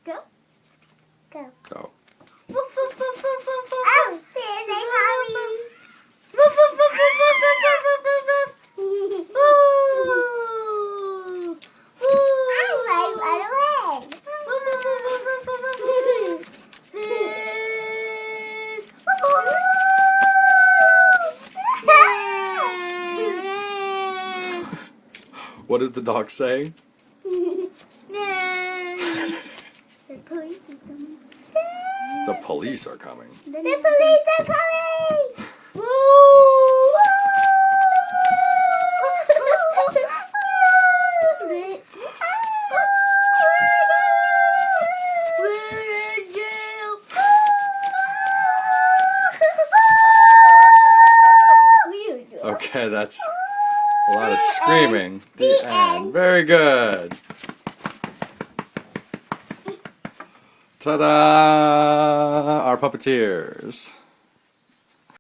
Go. Go. Go. Woof, woof, woof, woof, woof, woof. Oh, there's a Howling. Woof, woof, woof, woof, woof, woof, woof, woof, woof. Ooh. Ooh. I like right away. Woof, woof, woof, woof, woof, woof, woof, woof. What does the dog say? The police is coming. The police are coming. The police are coming! Woo! We're in jail. Okay, that's a lot of screaming. The end. Very good. Ta-da! Our puppeteers.